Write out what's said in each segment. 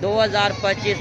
2025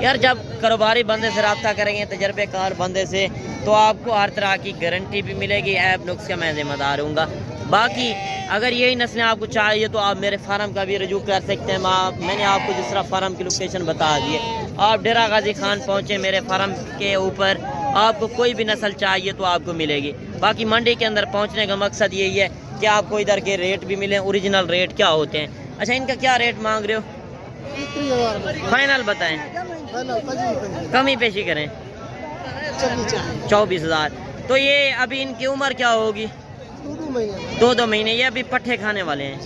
یار جب کاروباری بندے سے رابطہ کریں گے، تجربے کار بندے سے، تو آپ کو ہر طرح کی گارنٹی بھی ملے گی، ایپ نقص کا میں ذمہ دار ہوں گا۔ باقی اگر یہی نسلیں آپ کو چاہیے تو آپ میرے فارم کا بھی رجوع کر سکتے ہیں۔ میں نے آپ کو جس طرح فارم کی لوکیشن بتا دی ہے، آپ ڈیرہ غازی خان پہنچے، میرے فارم کے اوپر آپ کو کوئی بھی نسل چاہیے تو آپ کو ملے گی۔ باقی منڈی کے اندر پہنچنے کا مقصد یہی ہے کہ آپ کو ادھر کے ریٹ بھی ملیں، اوریجنل ریٹ کیا ہوتے ہیں۔ اچھا، ان کا کیا ریٹ مانگ رہے ہو؟ فائنل بتائیں، کمی پیشی کریں۔ 24,000۔ تو یہ ابھی ان کی عمر کیا ہوگی؟ 2 مہینے۔ یہ ابھی پٹھے کھانے والے ہیں۔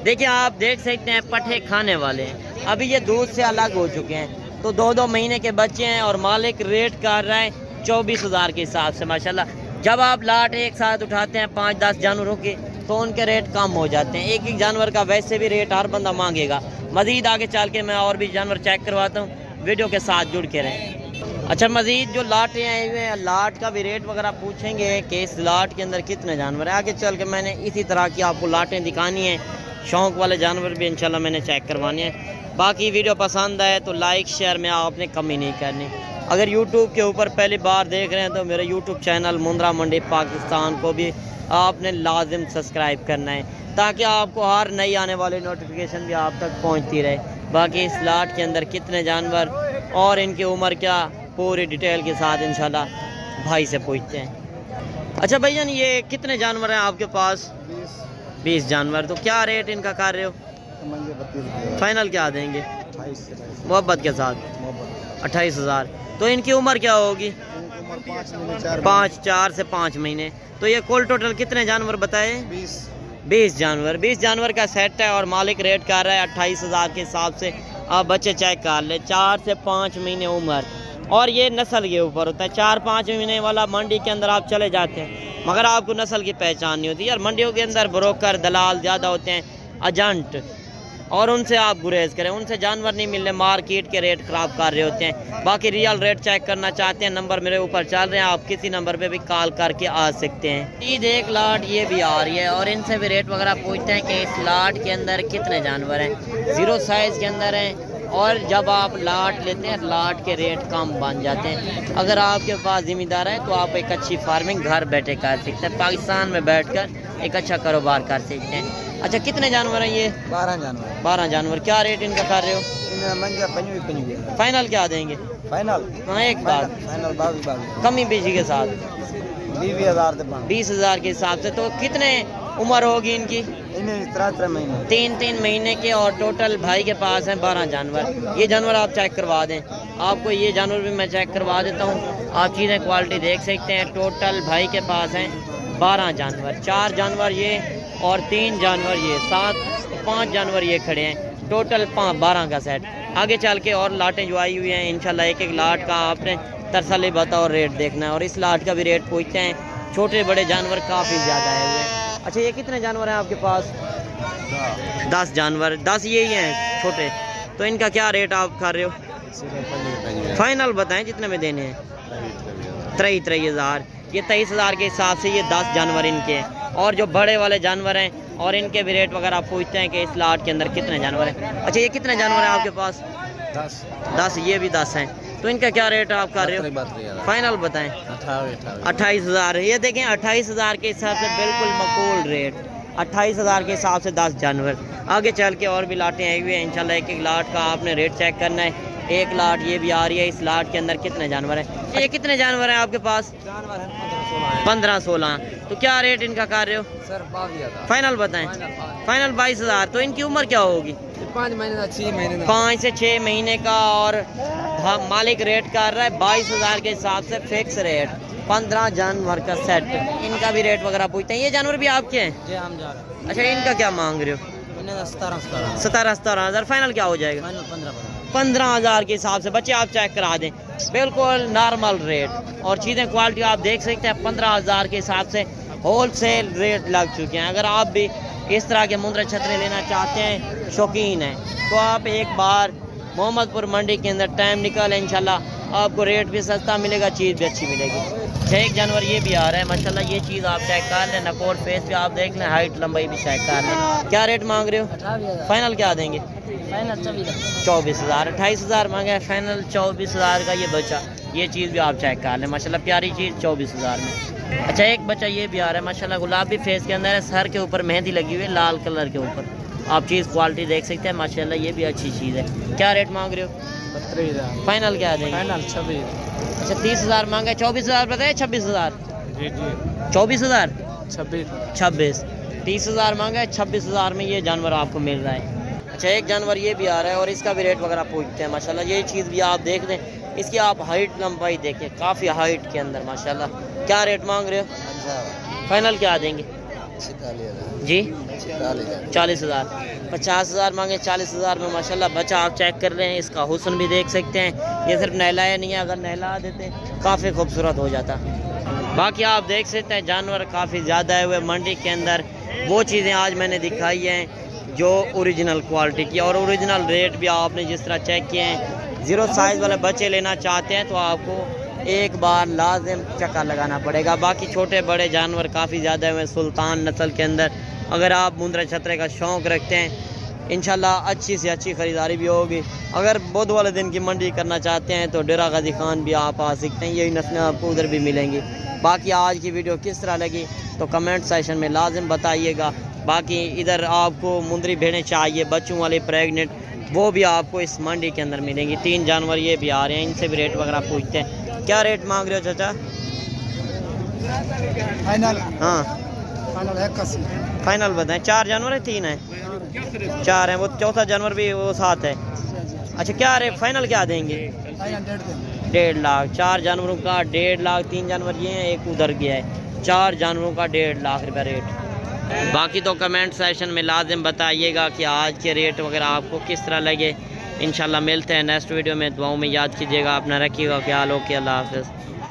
دیکھیں، آپ دیکھ سکتے ہیں پٹھے کھانے والے ہیں، ابھی یہ دودھ سے الگ ہو چکے ہیں، تو 2 مہینے کے بچے ہیں، اور مالک ریٹ کر رہا ہے 24,000 کے حساب سے ماشاءاللہ۔ جب آپ لاٹ ایک ساتھ اٹھاتے ہیں 5-10 جانوروں کے تو ان کے ریٹ کم ہو جاتے ہیں۔ ایک جانور کا ویسے بھی ریٹ ہر بندہ مانگے گا۔ مزید آگے چل کے میں اور بھی جانور چیک کرواتا ہوں، ویڈیو کے ساتھ جڑ کے رہیں۔ اچھا، مزید جو لاٹیں آئے ہوئے ہیں، لاٹ کا بھی ریٹ وغیرہ پوچھیں گے کہ اس لاٹ کے اندر کتنے جانور ہیں۔ آگے چل کے میں نے اسی طرح کی آپ کو لاٹیں دکھانی ہیں، شوق والے جانور بھی انشاءاللہ میں نے چیک کروانے ہیں۔ باقی ویڈیو پسند آئے تو لائک شیئر میں آپ نے کمی نہیں کرنی۔ اگر یوٹیوب کے اوپر پہلی بار دیکھ رہے ہیں تو میرے یوٹیوب چینل مندرا منڈی پاکستان کو بھی آپ نے لازم سبسکرائب کرنا ہے، تاکہ آپ کو ہر نئی آنے والی نوٹیفیکیشن بھی آپ تک پہنچتی رہے۔ باقی اس لاٹ کے اندر کتنے جانور اور ان کی عمر کیا، پوری ڈیٹیل کے ساتھ انشاءاللہ بھائی سے پوچھتے ہیں۔ اچھا بھائی جان، یہ کتنے جانور ہیں آپ کے پاس؟ 20 جانور۔ تو کیا ریٹ ان کا کر رہے ہو؟ فائنل کیا دیں گے محبت کے ساتھ؟ 28,000۔ تو ان کی عمر کیا ہوگی؟ 4 سے 5 مہینے۔ تو یہ کل ٹوٹل کتنے جانور بتائے؟ 20 جانور۔ 20 جانور کا سیٹ ہے، اور مالک ریٹ کر رہا ہے 28,000 کے حساب سے۔ آپ بچے چیک کر لیں، 4 سے 5 مہینے عمر، اور یہ نسل کے اوپر ہوتا ہے۔ 4-5 مہینے والا منڈی کے اندر آپ چلے جاتے ہیں، مگر آپ کو نسل کی پہچان نہیں ہوتی۔ یار منڈیوں کے اندر بروکر دلال زیادہ ہوتے ہیں، ایجنٹ، اور ان سے آپ گریز کریں، ان سے جانور نہیں مل رہے، مارکیٹ کے ریٹ خراب کر رہے ہوتے ہیں۔ باقی ریئل ریٹ چیک کرنا چاہتے ہیں، نمبر میرے اوپر چل رہے ہیں، آپ کسی نمبر پہ بھی کال کر کے آ سکتے ہیں۔ عید ایک لاٹ یہ بھی آ رہی ہے، اور ان سے بھی ریٹ وغیرہ پوچھتے ہیں کہ اس لاٹ کے اندر کتنے جانور ہیں۔ 0 سائز کے اندر ہیں، اور جب آپ لاٹ لیتے ہیں لاٹ کے ریٹ کم بن جاتے ہیں۔ اگر آپ کے پاس ذمہ دار ہے تو آپ ایک اچھی فارمنگ گھر بیٹھے کر سکتے ہیں، پاکستان میں بیٹھ کر ایک اچھا کاروبار کر سکتے ہیں۔ اچھا، کتنے جانور ہیں یہ؟ 12 جانور۔ کیا ریٹ ان کا کر رہے ہو؟ فائنل کیا دیں گے؟ ہاں، ایک بات کمی بیشی کے ساتھ 20,000 کے حساب سے۔ تو کتنے عمر ہوگی ان کی؟ 3 مہینے کے، اور ٹوٹل بھائی کے پاس ہیں 12 جانور۔ یہ جانور آپ چیک کروا دیں، آپ کو یہ جانور بھی میں چیک کروا دیتا ہوں، آپ چیزیں کوالٹی دیکھ سکتے ہیں۔ ٹوٹل بھائی کے پاس ہیں 12 جانور، 4 جانور یہ اور 3 جانور یہ، 5 جانور یہ کھڑے ہیں، ٹوٹل 12 کا سیٹ۔ آگے چل کے اور لاٹیں جو آئی ہوئی ہیں انشاءاللہ ایک لاٹ کا آپ نے تسلی بتا اور ریٹ دیکھنا ہے، اور اس لاٹ کا بھی ریٹ پوچھتے ہیں۔ چھوٹے بڑے جانور کافی زیادہ آئے ہوئے ہیں۔ اچھا، یہ کتنے جانور ہیں آپ کے پاس؟ 10 جانور۔ 10 یہی ہیں چھوٹے۔ تو ان کا کیا ریٹ آپ کر رہے ہو؟ فائنل بتائیں جتنے میں دینے ہیں۔ 23,000۔ یہ 23,000 کے حساب سے یہ 10 جانور ان کے ہیں، اور جو بڑے والے جانور ہیں اور ان کے بھی ریٹ وغیرہ پوچھتے ہیں کہ اس لاٹ کے اندر کتنے جانور ہیں۔ اچھا، یہ کتنے جانور ہیں آپ کے پاس؟ 10۔ یہ بھی 10 ہیں۔ تو ان کا کیا ریٹ آپ کر رہے ہو؟ فائنل بتائیں۔ 28,000۔ یہ دیکھیں 28,000 کے حساب سے بالکل معقول ریٹ، 28,000 کے حساب سے 10 جانور۔ آگے چل کے اور بھی لاٹیں آئی ہوئی ہیں انشاءاللہ ایک لاٹ کا آپ نے ریٹ چیک کرنا ہے۔ ایک لاٹ یہ بھی آ رہی ہے، اس لاٹ کے اندر کتنے جانور ہیں؟ یہ کتنے جانور ہیں آپ کے پاس؟ 15-16۔ تو کیا ریٹ ان کا کر رہے ہو؟ فائنل بتائیں۔ فائنل 22,000۔ تو ان کی عمر کیا ہوگی؟ 5 سے 6 مہینے کا، اور مالک ریٹ کر رہا ہے 22,000 کے حساب سے فکس ریٹ، 15 جانور کا سیٹ۔ ان کا بھی ریٹ وغیرہ پوچھتے ہیں۔ یہ جانور بھی آپ کے ہیں؟ اچھا، ان کا کیا مانگ رہے ہو؟ 17,000۔ فائنل کیا ہو جائے گا؟ 15,000 کے حساب سے۔ بچے آپ چیک کرا دیں، بالکل نارمل ریٹ، اور چیزیں کوالٹی آپ دیکھ سکتے ہیں۔ 15,000 کے حساب سے ہول سیل ریٹ لگ چکے ہیں۔ اگر آپ بھی اس طرح کے مندرے چھترے لینا چاہتے ہیں، شوقین ہیں، تو آپ ایک بار محمد پور منڈی کے اندر ٹائم نکالیں، انشاءاللہ آپ کو ریٹ بھی سستا ملے گا، چیز بھی اچھی ملے گی۔ اچھا ایک جانور یہ بھی آ رہا ہے ماشاءاللہ، یہ چیز آپ چیک کر لیں، نکور فیس بھی آپ دیکھ لیں، ہائٹ لمبائی بھی چیک کر لیں۔ کیا ریٹ مانگ رہے ہو؟ 18,000 فائنل کیا دیں گے؟ فائنل 24,000 24,000 28,000 مانگا ہے فائنل 24,000 کا یہ بچہ، یہ چیز بھی آپ چیک کر لیں ماشاءاللہ پیاری چیز 24,000 میں۔ اچھا ایک بچہ یہ بھی آ رہا ہے ماشاءاللہ، گلابی فیس کے اندر ہے، سر کے اوپر مہندی لگی ہوئی ہے لال کلر کے اوپر، آپ چیز کوالٹی دیکھ سکتے ہیں ماشاءاللہ، یہ بھی اچھی چیز ہے۔ کیا ریٹ مانگ رہے ہو؟ 32,000 فائنل کیا دیں گے؟ فائنل 26 اچھا 30,000 مانگا ہے، 24,000 بتائے 26,000 جی جی 24,000 26 30,000 مانگا ہے، 26,000 میں یہ جانور آپ کو مل رہا ہے۔ اچھا ایک جانور یہ بھی آ رہا ہے اور اس کا بھی ریٹ وغیرہ پوچھتے ہیں ماشاءاللہ، یہ چیز بھی آپ دیکھ لیں، اس کی آپ ہائٹ لمبائی دیکھیں، کافی ہائٹ کے اندر ماشاءاللہ۔ کیا ریٹ مانگ رہے ہو؟ فائنل کیا دیں گے؟ جی 40,000 50,000 مانگے، 40,000 میں ماشاءاللہ بچہ آپ چیک کر رہے ہیں، اس کا حسن بھی دیکھ سکتے ہیں، یہ صرف نہلایا نہیں ہے، اگر نہلا دیتے کافی خوبصورت ہو جاتا۔ باقی آپ دیکھ سکتے ہیں جانور کافی زیادہ ہے ہوئے منڈی کے اندر، وہ چیزیں آج میں نے دکھائی ہیں جو اوریجنل کوالٹی کی، اور اوریجنل ریٹ بھی آپ نے جس طرح چیک کیے ہیں۔ زیرو سائز والے بچے لینا چاہتے ہیں تو آپ کو ایک بار لازم چکر لگانا پڑے گا، باقی چھوٹے بڑے جانور کافی زیادہ ہوئے سلطان نسل کے اندر، اگر آپ مندرا چھترے کا شوق رکھتے ہیں انشاءاللہ اچھی سے اچھی خریداری بھی ہوگی۔ اگر بدھ والے دن کی منڈی کرنا چاہتے ہیں تو ڈیرہ غازی خان بھی آپ آ سکتے ہیں، یہی نسلیں آپ کو ادھر بھی ملیں گی۔ باقی آج کی ویڈیو کس طرح لگی تو کمنٹ سیکشن میں لازم بتائیے گا۔ باقی ادھر آپ کو مندری بھیڑیں چاہیے بچوں والی پریگننٹ، وہ بھی آپ کو اس منڈی کے اندر ملیں گی۔ 3 جانور یہ بھی آ رہے ہیں، ان سے بھی ریٹ وغیرہ پوچھتے ہیں۔ کیا ریٹ مانگ رہے ہو چچا؟ فائنل ہاں فائنل 81 فائنل بتائیں۔ 4 جانور ہیں 3 ہیں؟ 4 ہیں، وہ چوتھا جانور بھی وہ ساتھ ہے۔ اچھا کیا ریٹ فائنل کیا دیں گے؟ 1.5 لاکھ 4 جانوروں کا 1.5 لاکھ، 3 جانور یہ ہیں، ایک ادھر گیا ہے، 4 جانوروں کا 1.5 لاکھ روپے ریٹ۔ باقی تو کمنٹ سیکشن میں لازم بتائیے گا کہ آج کے ریٹ وغیرہ آپ کو کس طرح لگے۔ انشاءاللہ ملتے ہیں نیکسٹ ویڈیو میں، دعاؤں میں یاد کیجیے گا، اپنا رکھیے گا خیال، اوکے اللہ حافظ۔